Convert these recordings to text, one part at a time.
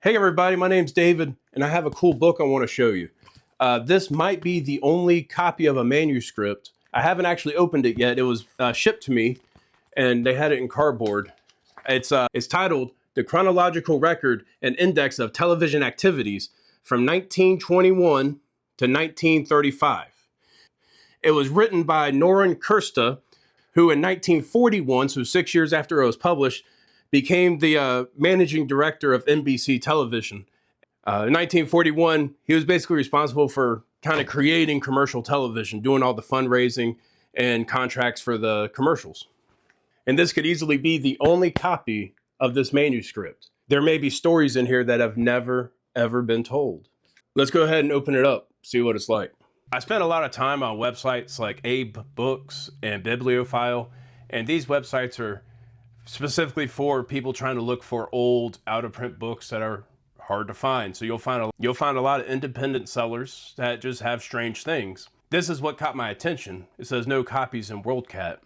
Hey everybody, my name's David, and I have a cool book I want to show you. This might be the only copy of a manuscript. I haven't actually opened it yet. It was shipped to me, and they had it in cardboard. It's titled The Chronological Record and Index of Television Activities from 1921 to 1935. It was written by Norrin Kirsta, who in 1941, so 6 years after it was published, became the managing director of NBC Television. In 1941, he was basically responsible for kind of creating commercial television, doing all the fundraising and contracts for the commercials. And this could easily be the only copy of this manuscript. There may be stories in here that have never, ever been told. Let's go ahead and open it up, see what it's like. I spent a lot of time on websites like Abe Books and Bibliophile, and these websites are specifically for people trying to look for old out-of-print books that are hard to find. So you'll find a lot of independent sellers that just have strange things. This is what caught my attention. It says no copies in WorldCat.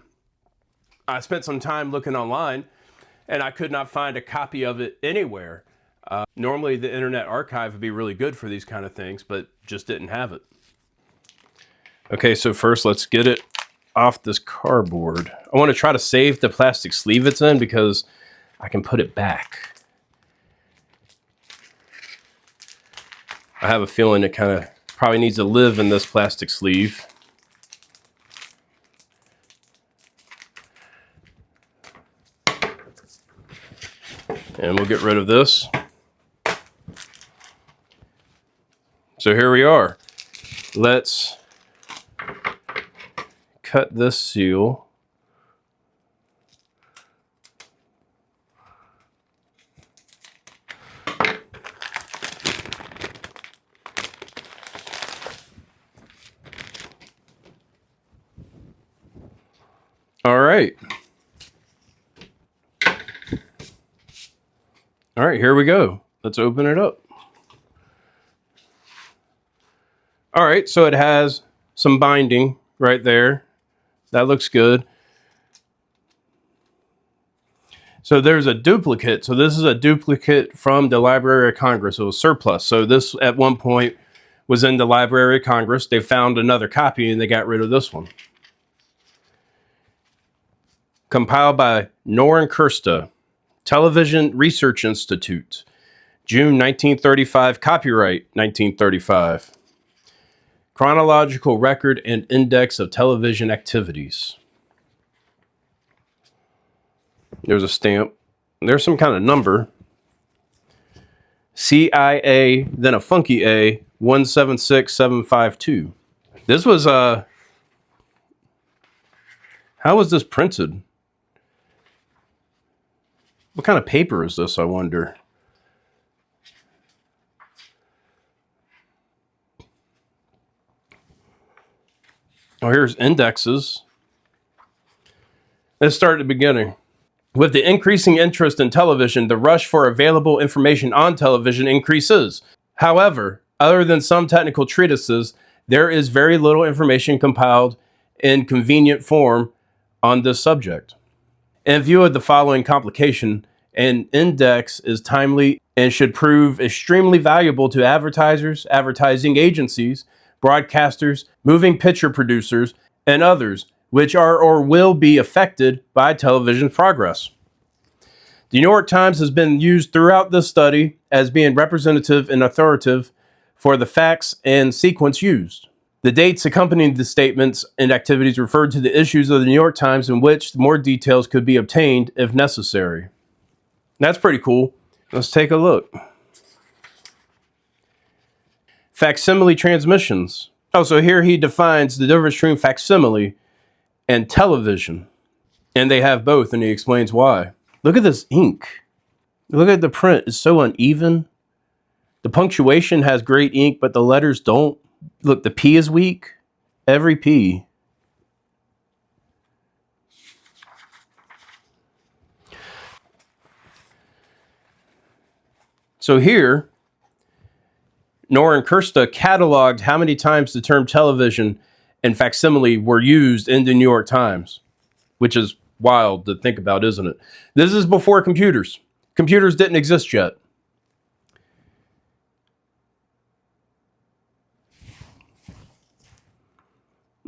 I spent some time looking online and I could not find a copy of it anywhere. Normally the Internet Archive would be really good for these kind of things, but just didn't have it. Okay, so first let's get it off this cardboard. I want to try to save the plastic sleeve it's in because I can put it back. I have a feeling it kind of probably needs to live in this plastic sleeve. And we'll get rid of this. So here we are. Let's cut this seal. All right. All right, here we go. Let's open it up. All right, so it has some binding right there. That looks good. So there's a duplicate. So this is a duplicate from the Library of Congress. It was surplus. So this at one point was in the Library of Congress. They found another copy and they got rid of this one. Compiled by Norrin Kirsta, Television Research Institute, June 1935, copyright 1935. Chronological Record and Index of Television Activities. There's a stamp. There's some kind of number. CIA, then a funky A, 176752. This was, how was this printed? What kind of paper is this, I wonder? Oh, here's indexes. Let's start at the beginning. With the increasing interest in television, the rush for available information on television increases. However, other than some technical treatises, there is very little information compiled in convenient form on this subject. In view of the following complication, an index is timely and should prove extremely valuable to advertisers, advertising agencies, broadcasters, moving picture producers, and others which are or will be affected by television progress. The New York Times has been used throughout this study as being representative and authoritative for the facts and sequence used. The dates accompanying the statements and activities referred to the issues of the New York Times in which more details could be obtained if necessary. That's pretty cool. Let's take a look. Facsimile transmissions. Oh, so here he defines the difference between facsimile and television. And they have both, and he explains why. Look at this ink. Look at the print. It's so uneven. The punctuation has great ink, but the letters don't. Look, the P is weak. Every P. So here, Norrin Kirsta cataloged how many times the term television and facsimile were used in the New York Times, which is wild to think about, isn't it? This is before computers. Computers didn't exist yet.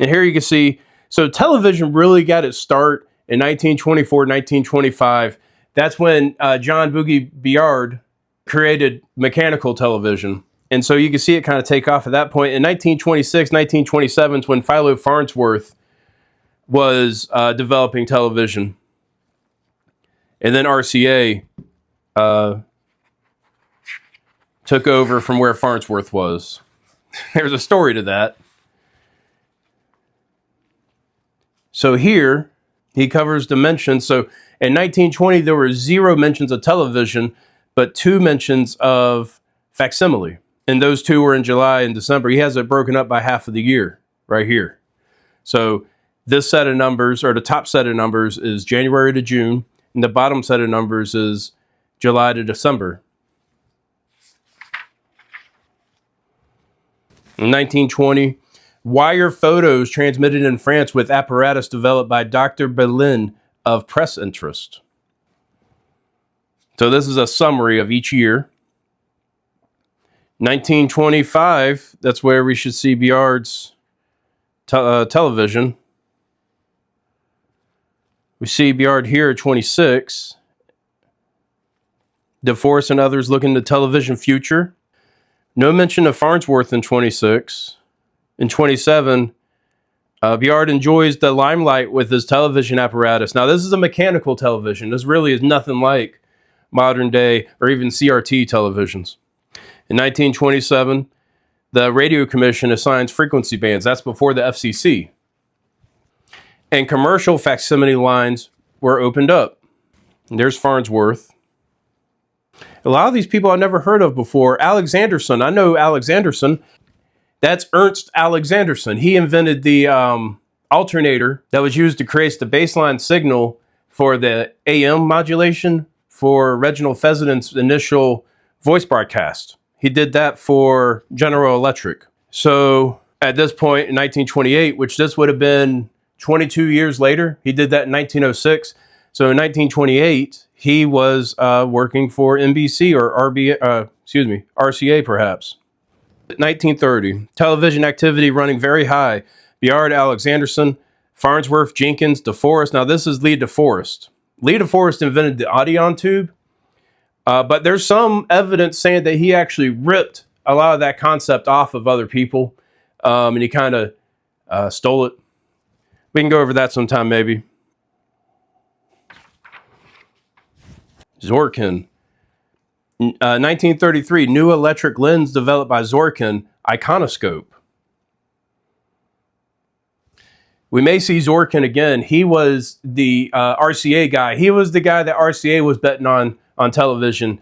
And here you can see, so television really got its start in 1924, 1925. That's when John Boogie Bayard created mechanical television. And so you can see it kind of take off at that point. In 1926, 1927 is when Philo Farnsworth was developing television. And then RCA took over from where Farnsworth was. There's a story to that. So here, he covers dimensions. So in 1920, there were 0 mentions of television, but 2 mentions of facsimile. And those 2 were in July and December. He has it broken up by half of the year right here. So this set of numbers, or the top set of numbers, is January to June, and the bottom set of numbers is July to December. In 1920, wire photos transmitted in France with apparatus developed by Dr. Belin of press interest. So this is a summary of each year. 1925, that's where we should see Bayard's television. We see Bayard here at 26. DeForest and others look into television future. No mention of Farnsworth in 26. In 27, Bayard enjoys the limelight with his television apparatus. Now, this is a mechanical television. This really is nothing like modern day or even CRT televisions. In 1927, the Radio Commission assigns frequency bands. That's before the FCC. And commercial facsimile lines were opened up. And there's Farnsworth. A lot of these people I've never heard of before. Alexanderson. I know Alexanderson. That's Ernst Alexanderson. He invented the alternator that was used to create the baseline signal for the AM modulation for Reginald Fessenden initial voice broadcast. He did that for General Electric. So at this point in 1928, which this would have been 22 years later, he did that in 1906. So in 1928, he was working for NBC or RCA perhaps. 1930, television activity running very high. Bayard, Alexanderson, Farnsworth, Jenkins, DeForest. Now this is Lee DeForest. Lee DeForest invented the Audion tube, but there's some evidence saying that he actually ripped a lot of that concept off of other people, and he kind of stole it. We can go over that sometime maybe. Zorkin. 1933, new electric lens developed by Zorkin, iconoscope. We may see Zorkin again. He was the RCA guy. He was the guy that RCA was betting on television.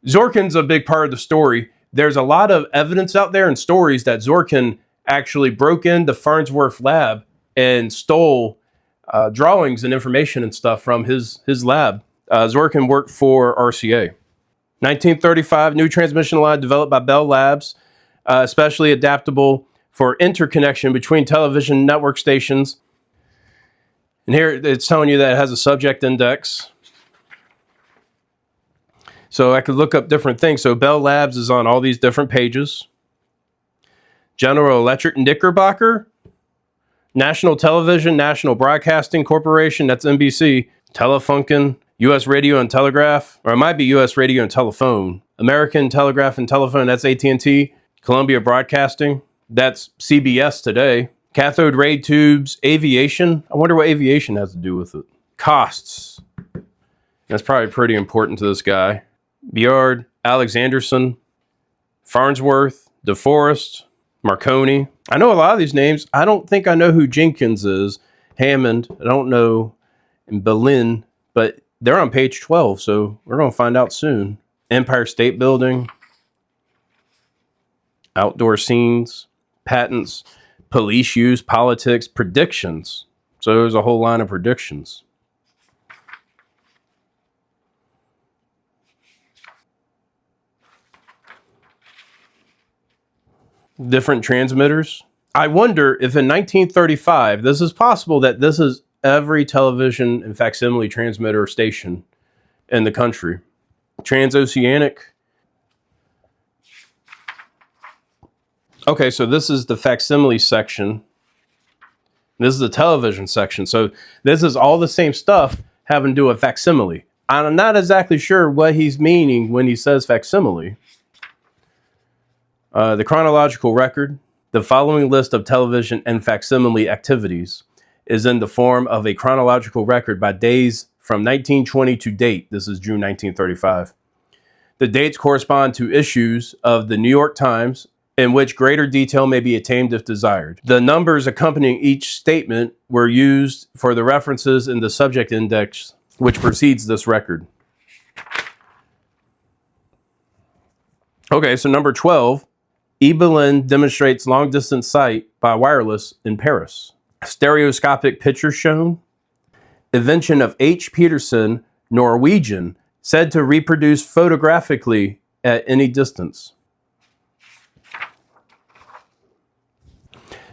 Zorkin's a big part of the story. There's a lot of evidence out there and stories that Zorkin actually broke into Farnsworth lab and stole drawings and information and stuff from his lab. Zorkin worked for RCA. 1935, new transmission line developed by Bell Labs, especially adaptable for interconnection between television network stations. And here it's telling you that it has a subject index. So I could look up different things. So Bell Labs is on all these different pages. General Electric, Knickerbocker, National Television, National Broadcasting Corporation, that's NBC, Telefunken, U.S. Radio and Telegraph, or it might be U.S. Radio and Telephone. American Telegraph and Telephone, that's AT&T. Columbia Broadcasting, that's CBS today. Cathode ray tubes, aviation. I wonder what aviation has to do with it. Costs. That's probably pretty important to this guy. Bayard, Alexanderson, Farnsworth, DeForest, Marconi. I know a lot of these names. I don't think I know who Jenkins is. Hammond, I don't know. And Berlin, but they're on page 12, so we're going to find out soon. Empire State Building, outdoor scenes, patents, police use, politics, predictions. So there's a whole line of predictions. Different transmitters. I wonder if in 1935, this is possible that this is every television and facsimile transmitter station in the country. Transoceanic. Okay, so this is the facsimile section. This is the television section. So this is all the same stuff having to do with facsimile. I'm not exactly sure what he's meaning when he says facsimile. The chronological record, the following list of television and facsimile activities is in the form of a chronological record by days from 1920 to date. This is June 1935. The dates correspond to issues of the New York Times, in which greater detail may be attained if desired. The numbers accompanying each statement were used for the references in the subject index, which precedes this record. Okay, so number 12, Ibelin demonstrates long-distance sight by wireless in Paris. Stereoscopic picture shown. Invention of H. Peterson, Norwegian, said to reproduce photographically at any distance.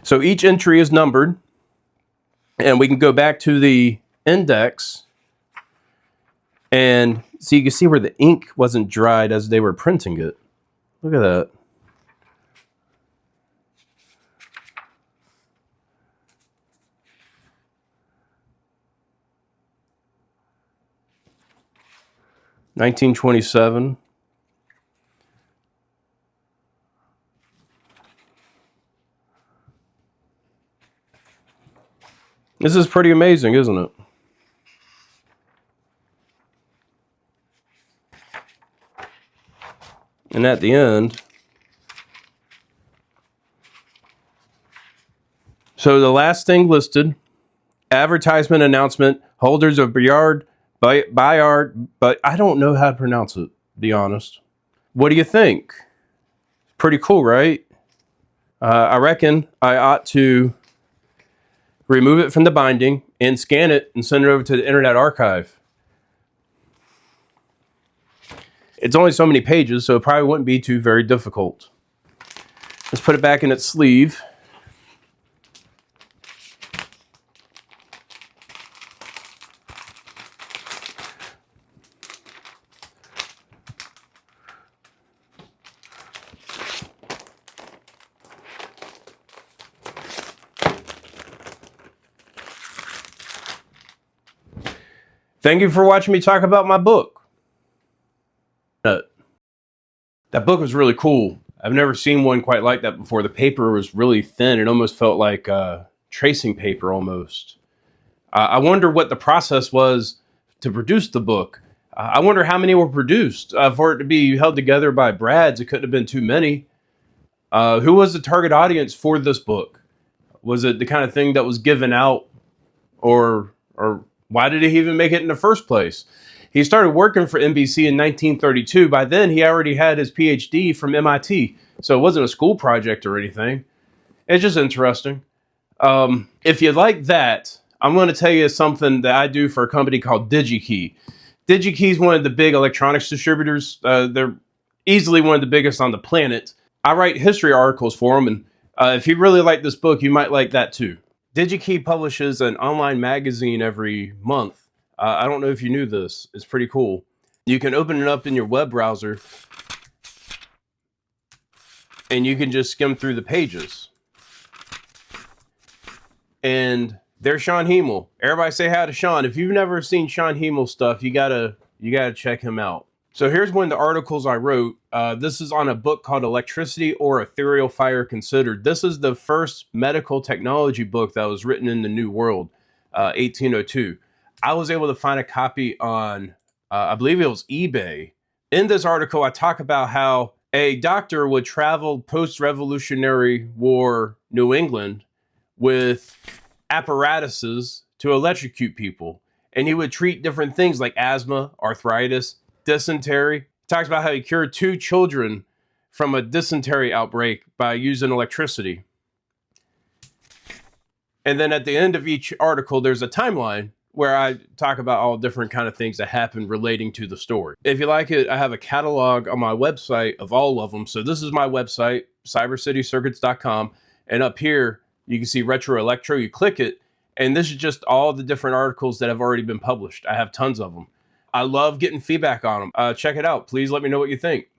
So each entry is numbered, and we can go back to the index, and so you can see where the ink wasn't dried as they were printing it. Look at that. (1927). This is pretty amazing, isn't it? And at the end, so the last thing listed, advertisement announcement, holders of Bayard, but I don't know how to pronounce it, to be honest. What do you think? Pretty cool, right? I reckon I ought to remove it from the binding and scan it and send it over to the Internet Archive. It's only so many pages, so it probably wouldn't be too very difficult. Let's put it back in its sleeve. Thank you for watching me talk about my book. That book was really cool. I've never seen one quite like that before. The paper was really thin. It almost felt like tracing paper almost. I wonder what the process was to produce the book. I wonder how many were produced. For it to be held together by brads, it couldn't have been too many. Who was the target audience for this book? Was it the kind of thing that was given out, or why did he even make it in the first place? He started working for NBC in 1932. By then, he already had his PhD from MIT, so it wasn't a school project or anything. It's just interesting. If you like that, I'm going to tell you something that I do for a company called DigiKey. DigiKey is one of the big electronics distributors. They're easily one of the biggest on the planet. I write history articles for them, and if you really like this book, you might like that too. DigiKey publishes an online magazine every month. I don't know if you knew this. It's pretty cool. You can open it up in your web browser, and you can just skim through the pages. And there's Sean Hemel. Everybody say hi to Sean. If you've never seen Sean Hemel stuff, you gotta check him out. So here's one of the articles I wrote. This is on a book called Electricity or Ethereal Fire Considered. This is the first medical technology book that was written in the New World, 1802. I was able to find a copy on, I believe it was eBay. In this article, I talk about how a doctor would travel post-Revolutionary War New England with apparatuses to electrocute people. And he would treat different things like asthma, arthritis, dysentery. He talks about how he cured 2 children from a dysentery outbreak by using electricity. And then at the end of each article, there's a timeline where I talk about all different kind of things that happen relating to the story. If you like it, I have a catalog on my website of all of them. So this is my website, cybercitycircuits.com. And up here, you can see Retro Electro. You click it, and this is just all the different articles that have already been published. I have tons of them. I love getting feedback on them. Check it out. Please let me know what you think.